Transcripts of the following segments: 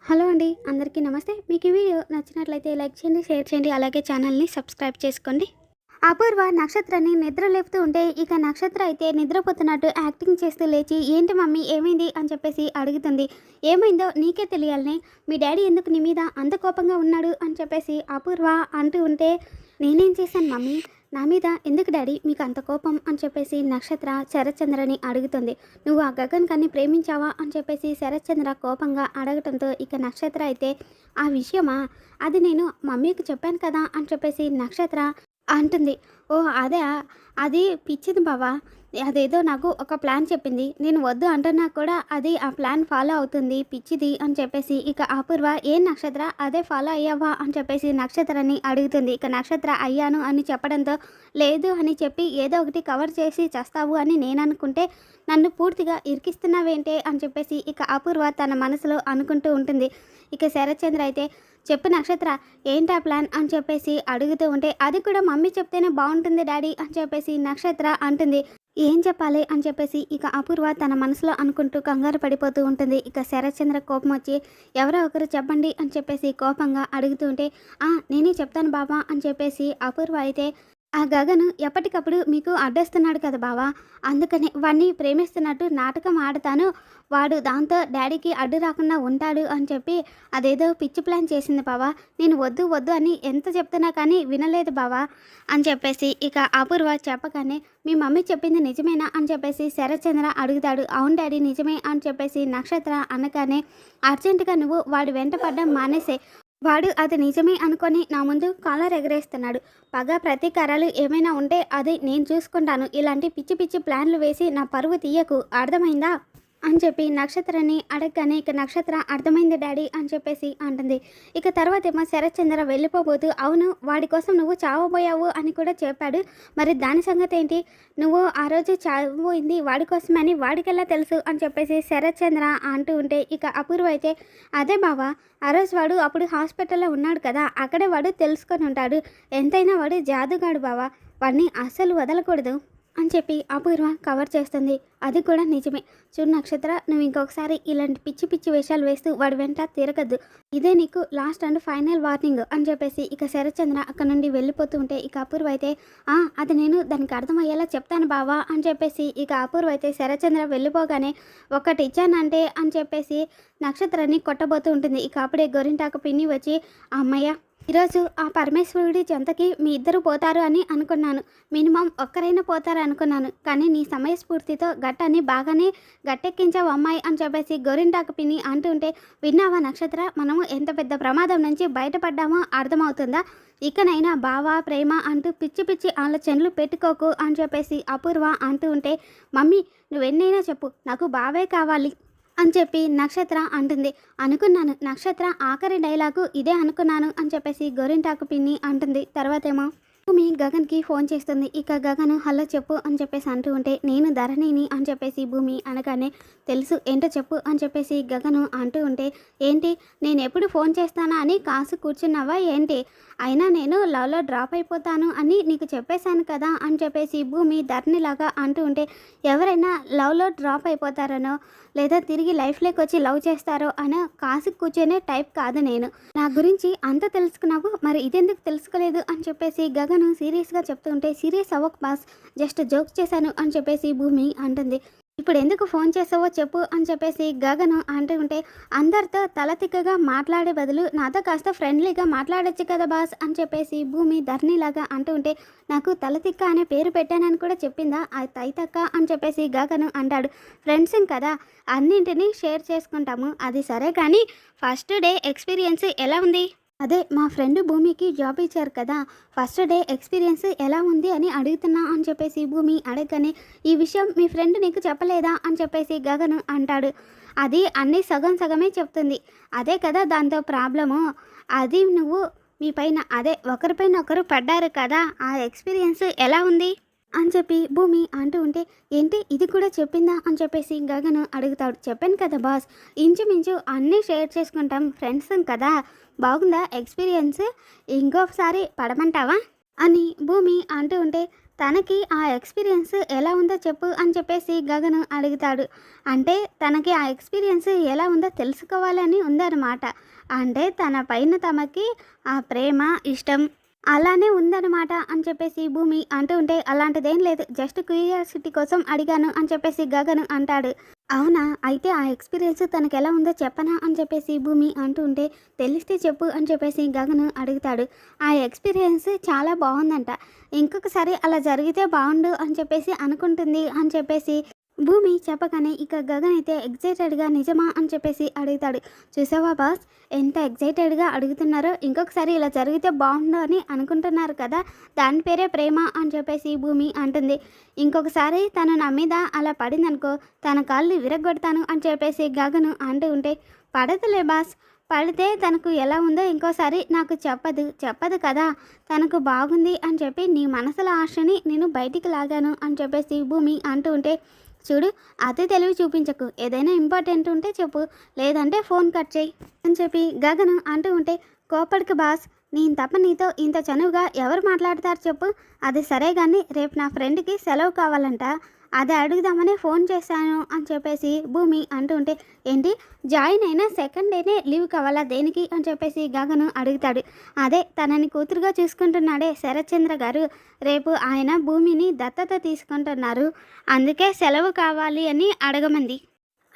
Hello అండి, అందరికీ నమస్తే. మీకు ఈ వీడియో నచ్చినట్లయితే లైక్ చేయండి, షేర్ చేయండి, అలాగే ఛానల్ని సబ్స్క్రైబ్ చేసుకోండి. అపూర్వ నక్షత్రాన్ని నిద్ర లేపుతూ ఉంటే ఇక నక్షత్ర అయితే నిద్రపోతున్నట్టు యాక్టింగ్ చేస్తూ లేచి, ఏంటి మమ్మీ ఏమైంది అని చెప్పేసి అడుగుతుంది. ఏమైందో నీకే తెలియాలని, మీ డాడీ ఎందుకు నీ మీద అంత కోపంగా ఉన్నాడు అని చెప్పేసి అపూర్వ అంటూ ఉంటే, నేనేం చేశాను మమ్మీ, నా మీద ఎందుకు డాడీ మీకు అంత కోపం అని చెప్పేసి నక్షత్ర శరత్చంద్రని అడుగుతుంది. నువ్వు ఆ గగన్ కన్ని ప్రేమించావా అని చెప్పేసి శరత్చంద్ర కోపంగా అడగటంతో ఇక నక్షత్ర అయితే, ఆ విషయమా, అది నేను మమ్మీకి చెప్పాను కదా అని చెప్పేసి నక్షత్ర అంటుంది. ఓ అదే, అది పిచ్చిది బావా, అదేదో నాకు ఒక ప్లాన్ చెప్పింది, నేను వద్దు అంటున్నా కూడా అది ఆ ప్లాన్ ఫాలో అవుతుంది, పిచ్చిది అని చెప్పేసి ఇక అపూర్వ, ఏం నక్షత్ర అదే ఫాలో అయ్యావా అని చెప్పేసి నక్షత్రాన్ని అడుగుతుంది. ఇక నక్షత్ర అయ్యాను అని చెప్పడంతో, లేదు అని చెప్పి ఏదో ఒకటి కవర్ చేసి చేస్తావు అని నేను అనుకుంటే నన్ను పూర్తిగా ఇరికిస్తున్నావేంటే అని చెప్పేసి ఇక అపూర్వ తన మనసులో అనుకుంటూ ఉంటుంది. ఇక శరత్చంద్ర అయితే, చెప్పు నక్షత్ర ఏంటా ప్లాన్ అని చెప్పేసి అడుగుతూ ఉంటే, అది కూడా మమ్మీ చెప్తేనే బాగుంటుంది డాడీ అని చెప్పేసి నక్షత్ర అంటుంది. ఏం చెప్పాలి అని చెప్పేసి ఇక అపూర్వ తన మనసులో అనుకుంటూ కంగారు పడిపోతూ ఉంటుంది. ఇక శరత్చంద్ర కోపం వచ్చి, ఎవరో ఒకరు చెప్పండి అని చెప్పేసి కోపంగా అడుగుతూ ఉంటే, నేనే చెప్తాను బాబా అని చెప్పేసి అపూర్వ అయితే, ఆ గగను ఎప్పటికప్పుడు మీకు అడ్డేస్తున్నాడు కదా బావా, అందుకని వాడిని ప్రేమిస్తున్నట్టు నాటకం ఆడతాను, వాడు దాంతో డాడీకి అడ్డు రాకుండా ఉంటాడు అని చెప్పి అదేదో పిచ్చి ప్లాన్ చేసింది బావా, నేను వద్దు వద్దు అని ఎంత చెప్తున్నా కానీ వినలేదు బావా అని చెప్పేసి ఇక అపూర్వ చెప్పగానే, మీ మమ్మీ చెప్పింది నిజమేనా అని చెప్పేసి శరత్చంద్ర అడుగుతాడు. అవును డాడీ నిజమే అని చెప్పేసి నక్షత్ర అనగానే, అర్జెంటుగా నువ్వు వాడి వెంట పడ్డం మానేసే, వాడు అది నిజమే అనుకొని నా ముందు కాలర్ ఎగరేస్తున్నాడు, పగ ప్రతీకారాలు ఏమైనా ఉంటే అది నేను చూసుకుంటాను, ఇలాంటి పిచ్చి పిచ్చి ప్లాన్లు వేసి నా పరువు తీయకు, అర్థమైందా అని చెప్పి నక్షత్రాన్ని అడగగానే ఇక నక్షత్ర అర్థమైంది డాడీ అని చెప్పేసి అంటుంది. ఇక తర్వాత ఏమో శరత్చంద్ర వెళ్ళిపోబోతూ, అవును వాడి కోసం నువ్వు చావబోయావు అని కూడా చెప్పాడు, మరి దాని సంగతి ఏంటి, నువ్వు ఆ రోజు చావబోయింది వాడి కోసమని వాడికెలా తెలుసు అని చెప్పేసి శరత్చంద్ర అంటూ ఉంటే ఇక అపూర్వ అయితే, అదే బావా, ఆ రోజు వాడు అప్పుడు హాస్పిటల్లో ఉన్నాడు కదా, అక్కడే వాడు తెలుసుకొని ఉంటాడు, ఎంతైనా వాడు జాదుగాడు బావా, వాడిని అస్సలు వదలకూడదు అని చెప్పి అపూర్వ కవర్ చేస్తుంది. అది కూడా నిజమే, చూడు నక్షత్ర, నువ్వు ఇంకొకసారి ఇలాంటి పిచ్చి పిచ్చి వేషాలు వేస్తూ వాడి వెంట తిరగద్దు, ఇదే నీకు లాస్ట్ అండ్ ఫైనల్ వార్నింగ్ అని చెప్పేసి ఇక శరత్చంద్ర అక్కడ నుండి వెళ్ళిపోతూ ఉంటే ఇక అపూర్వ అయితే, అది నేను దానికి అర్థమయ్యేలా చెప్తాను బావా అని చెప్పేసి ఇక అపూర్వ అయితే శరత్చంద్ర వెళ్ళిపోగానే, ఒకటి ఇచ్చానంటే అని చెప్పేసి నక్షత్రాన్ని కొట్టబోతూ ఉంటుంది. ఇక అప్పుడే గోరింటాకు పిన్ని వచ్చి, అమ్మయ్య, ఈరోజు ఆ పరమేశ్వరుడి చెంతకి మీ ఇద్దరు పోతారు అని అనుకున్నాను, మినిమం ఒక్కరైనా పోతారు అనుకున్నాను, కానీ నీ సమయస్ఫూర్తితో గట్టాన్ని బాగానే గట్టెక్కించావు అమ్మాయి అని చెప్పేసి గోరింటాకు పిన్ని అంటుంటే, విన్నావా నక్షత్ర, మనము ఎంత పెద్ద ప్రమాదం నుంచి బయటపడ్డామో అర్థమవుతుందా, ఇకనైనా బావా ప్రేమ అంటూ పిచ్చి పిచ్చి ఆలోచనలు పెట్టుకోకు అని చెప్పేసి అపూర్వ అంటూ ఉంటే, మమ్మీ నువ్వెన్నైనా చెప్పు, నాకు బావే కావాలి అని చెప్పి నక్షత్ర అంటుంది. అనుకున్నాను నక్షత్ర ఆఖరి డైలాగు ఇదే అనుకున్నాను అని చెప్పేసి గోరింటాకు పిన్ని అంటుంది. తర్వాతేమో భూమి గగన్కి ఫోన్ చేస్తుంది. ఇక గగన్ హలో చెప్పు అని చెప్పేసి అంటూ ఉంటే, నేను ధరణిని అని చెప్పేసి భూమి అనగానే, తెలుసు ఏంటో చెప్పు అని చెప్పేసి గగను అంటూ ఉంటే, ఏంటి నేను ఎప్పుడు ఫోన్ చేస్తానా అని కాసు కూర్చున్నావా ఏంటి, అయినా నేను లవ్లో డ్రాప్ అయిపోతాను అని నీకు చెప్పేశాను కదా అని చెప్పేసి భూమి ధరణిలాగా అంటూ ఉంటే, ఎవరైనా లవ్లో డ్రాప్ అయిపోతారనో లేదా తిరిగి లైఫ్లోకి వచ్చి లవ్ చేస్తారో అనో కాసు కూర్చొనే టైప్ కాదు నేను, నా గురించి అంత తెలుసుకున్నావు, మరి ఇదెందుకు తెలుసుకోలేదు అని చెప్పేసి గగను సీరియస్గా చెప్తూ ఉంటే, సీరియస్ అవ్వకు బాస్, జస్ట్ జోక్స్ చేశాను అని చెప్పేసి భూమి అంటుంది. ఇప్పుడు ఎందుకు ఫోన్ చేసావో చెప్పు అని చెప్పేసి గగను అంటూ ఉంటే, అందరితో తలతిక్కగా మాట్లాడే బదులు నాతో కాస్త ఫ్రెండ్లీగా మాట్లాడొచ్చు కదా బాస్ అని చెప్పేసి భూమి ధరణిలాగా అంటూ ఉంటే, నాకు తలతిక్క అనే పేరు పెట్టానని కూడా చెప్పిందా ఆ తైతక్క అని చెప్పేసి గగను అంటాడు. ఫ్రెండ్స్ కదా, అన్నింటినీ షేర్ చేసుకుంటాము, అది సరే కానీ ఫస్ట్ డే ఎక్స్పీరియన్స్ ఎలా ఉంది, అదే మా ఫ్రెండ్ భూమికి జాబ్ ఇచ్చారు కదా, ఫస్ట్ డే ఎక్స్పీరియన్స్ ఎలా ఉంది అని అడుగుతున్నా అని చెప్పేసి భూమి అడగగానే, ఈ విషయం మీ ఫ్రెండ్ నీకు చెప్పలేదా అని చెప్పేసి గగను అంటాడు. అది అన్నీ సగం సగమే చెప్తుంది, అదే కదా దాంతో ప్రాబ్లము, అది నువ్వు మీ పైన అదే ఒకరిపైన ఒకరు పడ్డారు కదా, ఆ ఎక్స్పీరియన్స్ ఎలా ఉంది అని చెప్పి భూమి అంటూ ఉంటే, ఏంటి ఇది కూడా చెప్పిందా అని చెప్పేసి గగను అడుగుతాడు. చెప్పాను కదా బాస్, ఇంచుమించు అన్నీ షేర్ చేసుకుంటాం, ఫ్రెండ్స్ కదా, బాగుందా ఎక్స్పీరియన్స్, ఇంకొకసారి పడమంటావా అని భూమి అంటూ ఉంటే, తనకి ఆ ఎక్స్పీరియన్స్ ఎలా ఉందో చెప్పు అని చెప్పేసి గగన్ అడుగుతాడు. అంటే తనకి ఆ ఎక్స్పీరియన్స్ ఎలా ఉందో తెలుసుకోవాలని ఉందన్నమాట. అంటే తన పైన తమకి ఆ ప్రేమ, ఇష్టం అలానే ఉందన్నమాట అని చెప్పేసి భూమి అంటూ ఉంటే, అలాంటిదేం లేదు, జస్ట్ క్యూరియాసిటీ కోసం అడిగాను అని చెప్పేసి గగన్ అంటాడు. అవునా, అయితే ఆ ఎక్స్పీరియన్స్ తనకు ఎలా ఉందో చెప్పనా అని చెప్పేసి భూమి అంటూ ఉంటే, తెలిస్తే చెప్పు అని చెప్పేసి గగన్ అడుగుతాడు. ఆ ఎక్స్పీరియన్స్ చాలా బాగుందంట, ఇంకొకసారి అలా జరిగితే బాగుండు అని చెప్పేసి అనుకుంటుంది అని చెప్పేసి భూమి చెప్పగానే ఇక గగన్ అయితే ఎగ్జైటెడ్గా నిజమా అని చెప్పేసి అడుగుతాడు. చూసావా బాస్, ఎంత ఎగ్జైటెడ్గా అడుగుతున్నారో, ఇంకొకసారి ఇలా జరిగితే బాగుండు అని అనుకుంటున్నారు కదా, దాని పేరే ప్రేమ అని చెప్పేసి భూమి అంటుంది. ఇంకొకసారి తను నా మీద అలా పడిందనుకో, తన కాళ్ళు విరగొడతాను అని చెప్పేసి గగన్ అంటూ ఉంటే, పడదులే బాస్, పడితే తనకు ఎలా ఉందో ఇంకోసారి నాకు చెప్పదు కదా, తనకు బాగుంది అని చెప్పి నీ మనసుల ఆశని నేను బయటికి లాగాను అని చెప్పేసి భూమి అంటూ ఉంటే, చూడు అదే తెలివి చూపించకు, ఏదైనా ఇంపార్టెంట్ ఉంటే చెప్పు, లేదంటే ఫోన్ కట్ చేయి అని చెప్పి గగన్ అంటూ ఉంటే, కోపడికి బాస్, నేను తప్ప నీతో ఇంత చనువుగా ఎవరు మాట్లాడతారు చెప్పు. అది సరే కానీ రేపు నా ఫ్రెండ్కి సెలవు కావాలంట, అది అడుగుదామని ఫోన్ చేశాను అని చెప్పేసి భూమి అంటూ ఉంటే, ఏంటి జాయిన్ అయిన సెకండ్ డేనే లీవ్ కావాలా, దేనికి అని చెప్పేసి గగన్ అడుగుతాడు. అదే తనని కూతురుగా చూసుకుంటున్నాడే శరత్చంద్ర గారు, రేపు ఆయన భూమిని దత్తత తీసుకుంటున్నారు, అందుకే సెలవు కావాలి అని అడగమంది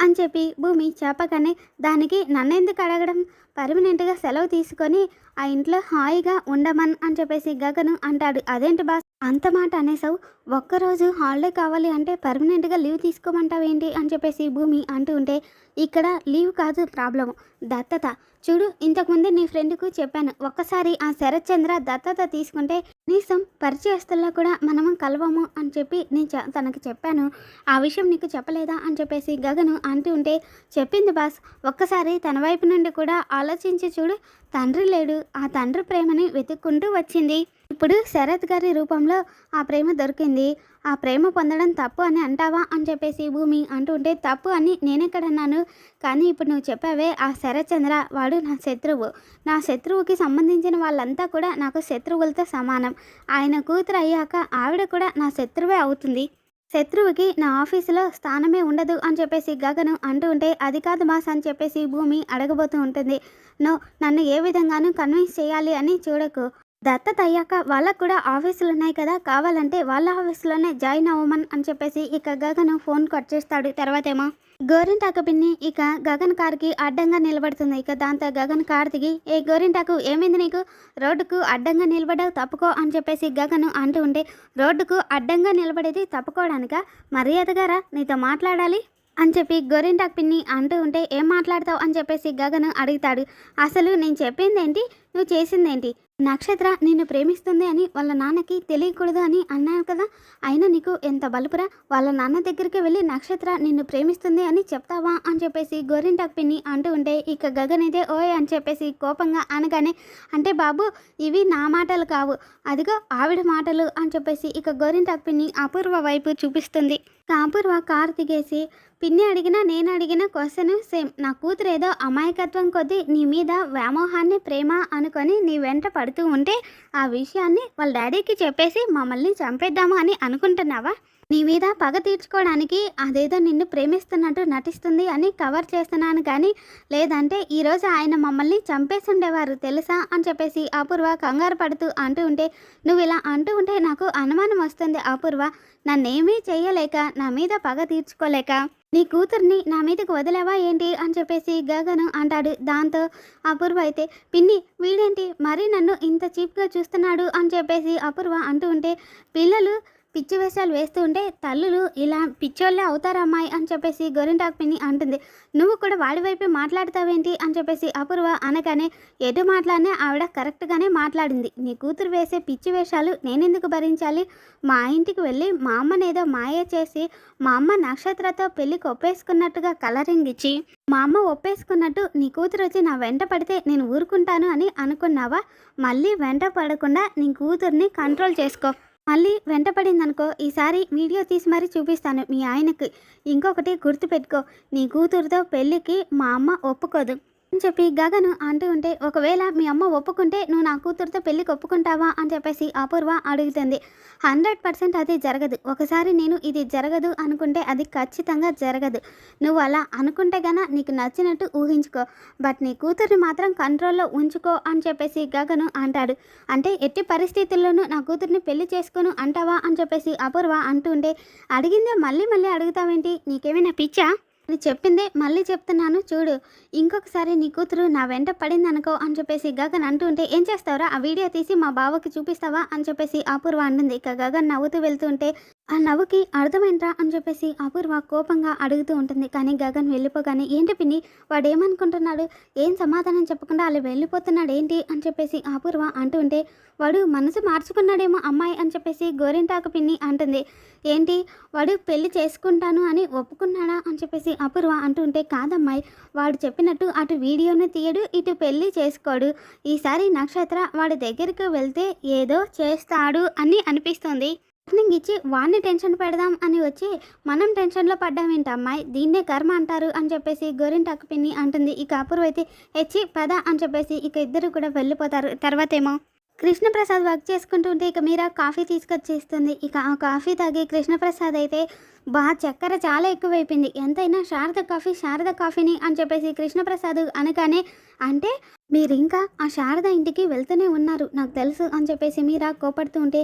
అని చెప్పి భూమి చెప్పగానే, దానికి నన్నెందుకు అడగడం, పర్మనెంట్గా సెలవు తీసుకొని ఆ ఇంట్లో హాయిగా ఉండమని అని చెప్పేసి గగన్ అంటాడు. అదేంటి బాస్ అంత మాట అనేసావు, ఒక్కరోజు హాలిడే కావాలి అంటే పర్మనెంట్గా లీవ్ తీసుకోమంటావేంటి అని చెప్పేసి భూమి అంటూ ఉంటే, ఇక్కడ లీవ్ కాదు ప్రాబ్లము, దత్తత. చూడు ఇంతకుముందే నీ ఫ్రెండ్కు చెప్పాను, ఒక్కసారి ఆ శరత్చంద్ర దత్తత తీసుకుంటే కనీసం పరిచయస్తుల్లో కూడా మనము కలవము అని చెప్పి నేను తనకు చెప్పాను, ఆ విషయం నీకు చెప్పలేదా అని చెప్పేసి గగన్ అంటూ ఉంటే, చెప్పింది బాస్, ఒక్కసారి తన వైపు నుండి కూడా ఆలోచించి చూడు, తండ్రి లేడు, ఆ తండ్రి ప్రేమని వెతుక్కుంటూ వచ్చింది, ఇప్పుడు శరత్ గారి రూపంలో ఆ ప్రేమ దొరికింది, ఆ ప్రేమ పొందడం తప్పు అని అంటావా అని చెప్పేసి భూమి అంటూ ఉంటే, తప్పు అని నేనెక్కడన్నాను, కానీ ఇప్పుడు నువ్వు చెప్పావే ఆ శరత్చంద్ర, వాడు నా శత్రువు, నా శత్రువుకి సంబంధించిన వాళ్ళంతా కూడా నాకు శత్రువులతో సమానం, ఆయన కూతురు అయ్యాక ఆవిడ కూడా నా శత్రువే అవుతుంది, శత్రువుకి నా ఆఫీసులో స్థానమే ఉండదు అని చెప్పేసి గగన్ అంటూ ఉంటే, అది కాదు బాస్ అని చెప్పేసి భూమి అడగబోతూ ఉంటుంది. నో, నన్ను ఏ విధంగానూ కన్విన్స్ చేయాలి అని చూడకు, దత్తత అయ్యాక వాళ్ళకు కూడా ఆఫీసులు ఉన్నాయి కదా, కావాలంటే వాళ్ళ ఆఫీసులోనే జాయిన్ అవ్వమని అని చెప్పేసి ఇక గగన్ ఫోన్ కట్ చేస్తాడు. తర్వాతేమో గోరింటాకు పిన్ని ఇక గగన్ కార్కి అడ్డంగా నిలబడుతుంది. ఇక దాంతో గగన్ కార్ దిగి, ఏ గోరింటాకు ఏమైంది నీకు, రోడ్డుకు అడ్డంగా నిలబడావు, తప్పుకో అని చెప్పేసి గగన్ అంటూ ఉంటే, రోడ్డుకు అడ్డంగా నిలబడేది తప్పుకోవడానికా, మర్యాదగా రా, నీతో మాట్లాడాలి అని చెప్పి గోరింటాకు పిన్ని అంటూ ఉంటే, ఏం మాట్లాడతావు అని చెప్పేసి గగన్ అడుగుతాడు. అసలు నేను చెప్పిందేంటి, నువ్వు చేసిందేంటి, నక్షత్ర నిన్ను ప్రేమిస్తుంది అని వాళ్ళ నాన్నకి తెలియకూడదు అని అన్నాను కదా, అయినా నీకు ఎంత బలుపురా, వాళ్ళ నాన్న దగ్గరికి వెళ్ళి నక్షత్ర నిన్ను ప్రేమిస్తుంది అని చెప్తావా అని చెప్పేసి గోరింటాకు పిన్ని అంటూ ఉంటే, ఇక గగన్ అయితే ఓయ్ అని చెప్పేసి కోపంగా అనగానే, అంటే బాబు ఇవి నా మాటలు కావు, అదిగో ఆవిడ మాటలు అని చెప్పేసి ఇక గోరింటాకు పిన్ని అపూర్వ వైపు చూపిస్తుంది. అపూర్వ కారు దిగేసి, పిన్ని అడిగినా నేను అడిగిన క్వశ్చన్ సేమ్, నా కూతురు ఏదో అమాయకత్వం కొద్దీ నీ మీద వ్యామోహాన్ని ప్రేమ అనుకొని నీ వెంట పడుతూ ఉంటే, ఆ విషయాన్ని వాళ్ళ డాడీకి చెప్పేసి మమ్మల్ని చంపేద్దాము అని అనుకుంటున్నావా, నీ మీద పగ తీర్చుకోవడానికి అదేదో నిన్ను ప్రేమిస్తున్నట్టు నటిస్తుంది అని కవర్ చేస్తున్నాను, కానీ లేదంటే ఈరోజు ఆయన మమ్మల్ని చంపేసి ఉండేవారు తెలుసా అని చెప్పేసి అపూర్వ కంగారు పడుతూ అంటూ ఉంటే, నువ్వు ఇలా అంటూ ఉంటే నాకు అనుమానం వస్తుంది అపూర్వ, నన్నేమీ చెయ్యలేక నా మీద పగ తీర్చుకోలేక నీ కూతుర్ని నా మీదకి వదిలేవా ఏంటి అని చెప్పేసి గగన్ అంటాడు. దాంతో అపూర్వ అయితే, పిన్ని వీడేంటి మరీ నన్ను ఇంత చీప్గా చూస్తున్నాడు అని చెప్పేసి అపూర్వ అంటూ ఉంటే, పిల్లలు పిచ్చి వేషాలు వేస్తూ ఉంటే తల్లులు ఇలా పిచ్చోళ్ళే అవుతారమ్మాయి అని చెప్పేసి గోరింటాకు పిన్ని అంటుంది. నువ్వు కూడా వాడి వైపే మాట్లాడతావేంటి అని చెప్పేసి అపూర్వ అనగానే, ఎటు మాట్లాడినా ఆవిడ కరెక్ట్గానే మాట్లాడింది, నీ కూతురు వేసే పిచ్చి వేషాలు నేనెందుకు భరించాలి, మా ఇంటికి వెళ్ళి మా అమ్మనేదో మాయ చేసి మా అమ్మ నక్షత్రతో పెళ్ళికి ఒప్పేసుకున్నట్టుగా కలరింగ్ ఇచ్చి మా అమ్మ ఒప్పేసుకున్నట్టు నీ కూతురు వచ్చి నా వెంట పడితే నేను ఊరుకుంటాను అని అనుకున్నావా, మళ్ళీ వెంట పడకుండా నీ కూతుర్ని కంట్రోల్ చేసుకో, మళ్ళీ వెంట పడిందనుకో ఈసారి వీడియో తీసి మరీ చూపిస్తాను మీ ఆయనకి, ఇంకొకటి గుర్తుపెట్టుకో, నీ కూతురుతో పెళ్ళికి మా అమ్మ ఒప్పుకోదు, అని చెప్పి గగను అంటూ ఉంటే, ఒకవేళ మీ అమ్మ ఒప్పుకుంటే నువ్వు నా కూతురుతో పెళ్ళికి ఒప్పుకుంటావా అని చెప్పేసి అపూర్వ అడుగుతుంది. 100% అది జరగదు. ఒకసారి నేను ఇది జరగదు అనుకుంటే అది ఖచ్చితంగా జరగదు. నువ్వు అలా అనుకుంటే గన నీకు నచ్చినట్టు ఊహించుకో, బట్ నీ కూతుర్ని మాత్రం కంట్రోల్లో ఉంచుకో అని చెప్పేసి గగను అంటాడు. అంటే ఎట్టి పరిస్థితుల్లోనూ నా కూతుర్ని పెళ్లి చేసుకోను అంటావా అని చెప్పేసి అపూర్వ అంటుంటే, అడిగిందే మళ్ళీ మళ్ళీ అడుగుతావేంటి, నీకేమైనా పిచ్చా అని చెప్పిందే మళ్ళీ చెప్తున్నాను చూడు, ఇంకొకసారి నీ కూతురు నా వెంట పడిందనుకో అని చెప్పేసి గగన్ అంటూ ఉంటే, ఏం చేస్తావురా, ఆ వీడియో తీసి మా బావకి చూపిస్తావా అని చెప్పేసి అపూర్వ అంటుంది. ఇక గగన్ నవ్వుతూ వెళ్తూ ఉంటే, ఆ నవ్వుకి అర్థమైంట్రా అని చెప్పేసి అపూర్వ కోపంగా అడుగుతూ ఉంటుంది. కానీ గగన్ వెళ్ళిపోగానే, ఏంటి పిన్ని వాడు ఏమనుకుంటున్నాడు, ఏం సమాధానం చెప్పకుండా అలా వెళ్ళిపోతున్నాడు ఏంటి అని చెప్పేసి అపూర్వ అంటూ ఉంటే, వాడు మనసు మార్చుకున్నాడేమో అమ్మాయి అని చెప్పేసి గోరింటాకు పిన్ని అంటుంది. ఏంటి వాడు పెళ్లి చేసుకుంటాను అని ఒప్పుకున్నాడా అని చెప్పేసి అపూర్వ అంటుంటే, కాదమ్మాయి వాడు చెప్పినట్టు అటు వీడియోను తీయడు, ఇటు పెళ్లి చేసుకోడు. ఈసారి నక్షత్ర వాడి దగ్గరికి వెళ్తే ఏదో చేస్తాడు అని అనిపిస్తుంది. వార్నింగ్ ఇచ్చి వాడిని టెన్షన్ పెడదాం అని వచ్చి మనం టెన్షన్లో పడ్డామేంటి అమ్మాయి, దీన్నే కర్మ అంటారు అని చెప్పేసి గోరింటాకు పిన్ని అంటుంది. ఇక అపూర్వ అయితే హెచ్చి పద అని చెప్పేసి ఇక ఇద్దరు కూడా వెళ్ళిపోతారు. తర్వాత ఏమో కృష్ణప్రసాద్ వర్క్ చేసుకుంటూ ఉంటే ఇక మీరా కాఫీ తీసుకొచ్చేస్తుంది. ఇక ఆ కాఫీ తాగి కృష్ణప్రసాద్ అయితే, చక్కెర చాలా ఎక్కువైపోయింది, ఎంతైనా శారద కాఫీని అని చెప్పేసి కృష్ణప్రసాద్ అనగానే, అంటే మీరు ఇంకా ఆ శారద ఇంటికి వెళ్తూనే ఉన్నారు నాకు తెలుసు అని చెప్పేసి మీరా కోపడుతూ ఉంటే,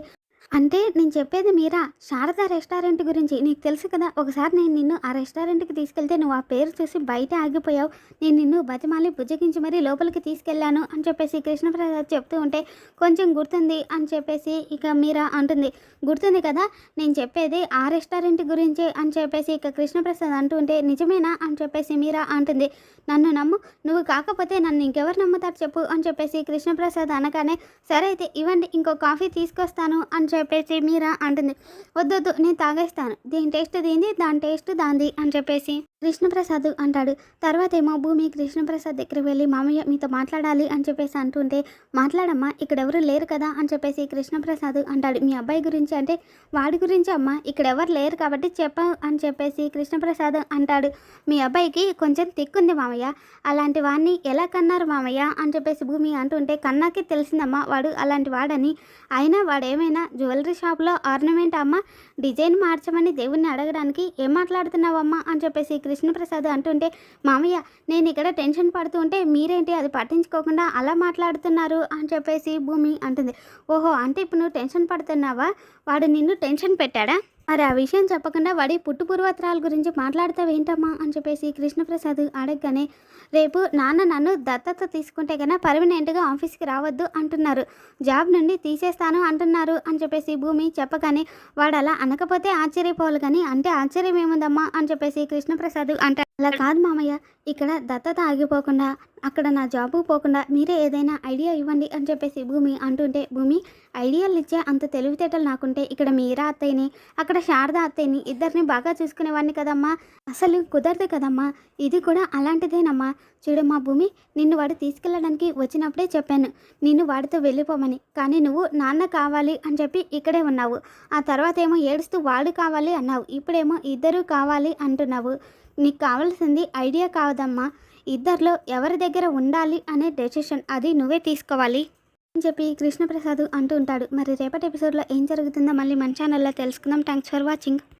అంటే నేను చెప్పేది మీరా, శారద రెస్టారెంట్ గురించి నీకు తెలుసు కదా, ఒకసారి నేను నిన్ను ఆ రెస్టారెంట్కి తీసుకెళ్తే నువ్వు ఆ పేరు చూసి బయట ఆగిపోయావు, నేను నిన్ను బతిమాలి బుజ్జగించి మరీ లోపలికి తీసుకెళ్ళాను అని చెప్పేసి కృష్ణప్రసాద్ చెప్తూ ఉంటే, కొంచెం గుర్తుంది అని చెప్పేసి ఇక మీరా అంటుంది. గుర్తుంది కదా నేను చెప్పేది ఆ రెస్టారెంట్ గురించే అని చెప్పేసి ఇక కృష్ణప్రసాద్ అంటూ ఉంటే, నిజమేనా అని చెప్పేసి మీరా అంటుంది. నన్ను నమ్ము, నువ్వు కాకపోతే నన్ను ఇంకెవరు నమ్ముతారు చెప్పు అని చెప్పేసి కృష్ణప్రసాద్ అనగానే, సరే అయితే ఇవ్వండి ఇంకో కాఫీ తీసుకొస్తాను అని చెప్పేసి మీరా అంటుంది. వద్దొద్దు నేను తాగేస్తాను, దీని టేస్ట్ దీంది దాని టేస్ట్ దాంది అని చెప్పేసి కృష్ణప్రసాద్ అంటాడు. తర్వాత ఏమో భూమి కృష్ణప్రసాద్ దగ్గరికి వెళ్ళి, మామయ్య మీతో మాట్లాడాలి అని చెప్పేసి అంటుంటే, మాట్లాడమ్మా ఇక్కడ ఎవరు లేరు కదా అని చెప్పేసి కృష్ణప్రసాద్ అంటాడు. మీ అబ్బాయి గురించి అంటే, వాడి గురించి అమ్మ ఇక్కడ ఎవరు లేరు కాబట్టి చెప్పావు అని చెప్పేసి కృష్ణప్రసాద్ అంటాడు. మీ అబ్బాయికి కొంచెం తిక్కుంది మామయ్య, అలాంటి వాడిని ఎలా కన్నారు మామయ్య అని చెప్పేసి భూమి అంటుంటే, కన్నాకి తెలిసిందమ్మా వాడు అలాంటి వాడని, అయినా వాడేమైనా జ్యువెలరీ షాప్లో ఆర్నమెంట్ అమ్మ, డిజైన్ మార్చమని దేవుణ్ణి అడగడానికి ఏం మాట్లాడుతున్నావమ్మా అని చెప్పేసి కృష్ణప్రసాద్ అంటుంటే, మామయ్య నేను ఇక్కడ టెన్షన్ పడుతూ ఉంటే మీరేంటి అది పట్టించుకోకుండా అలా మాట్లాడుతున్నారు అని చెప్పేసి భూమి అంటుంది. ఓహో అంటే ఇప్పుడు నువ్వు టెన్షన్ పడుతున్నావా, వాడు నిన్ను టెన్షన్ పెట్టాడా, మరి ఆ విషయం చెప్పకుండా వాడి పుట్టు పూర్వత్రాల గురించి మాట్లాడతావేంటమ్మా అని చెప్పేసి కృష్ణప్రసాద్ అడగగానే, రేపు నాన్న నన్ను దత్తత తీసుకుంటే కన్నా పర్మనెంట్గా ఆఫీస్కి రావద్దు అంటున్నారు, జాబ్ నుండి తీసేస్తాను అంటున్నారు అని చెప్పేసి భూమి చెప్పగానే, వాడు అలా అనకపోతే ఆశ్చర్యపోవాలి కానీ అంటే ఆశ్చర్యం ఏముందమ్మా అని చెప్పేసి కృష్ణప్రసాద్ అంటారు. అలా కాదు మామయ్య, ఇక్కడ దత్తత ఆగిపోకుండా అక్కడ నా జాబు పోకుండా మీరే ఏదైనా ఐడియా ఇవ్వండి అని చెప్పేసి భూమి అంటుంటే, భూమి ఐడియాలు ఇచ్చే అంత తెలివితేటలు నాకుంటే ఇక్కడ మీరా అత్తయ్యని అక్కడ శారద అత్తయ్యని ఇద్దరిని బాగా చూసుకునేవాడిని కదమ్మా, అసలు కుదరదు కదమ్మా, ఇది కూడా అలాంటిదేనమ్మా. చూడమ్మా భూమి, నిన్ను వాడు తీసుకెళ్ళడానికి వచ్చినప్పుడే చెప్పాను నిన్ను వాడితో వెళ్ళిపోమని, కానీ నువ్వు నాన్న కావాలి అని చెప్పి ఇక్కడే ఉన్నావు, ఆ తర్వాత ఏమో ఏడుస్తూ వాడు కావాలి అన్నావు, ఇప్పుడేమో ఇద్దరు కావాలి అంటున్నావు. నీకు కావాల్సింది ఐడియా కావదమ్మా, ఇద్దరిలో ఎవరి దగ్గర ఉండాలి అనే డెసిషన్ అది నువ్వే తీసుకోవాలి అని చెప్పి కృష్ణప్రసాద్ అంటూ ఉంటాడు. మరి రేపటి ఎపిసోడ్లో ఏం జరుగుతుందో మళ్ళీ మన ఛానల్లో తెలుసుకుందాం. Thanks for watching.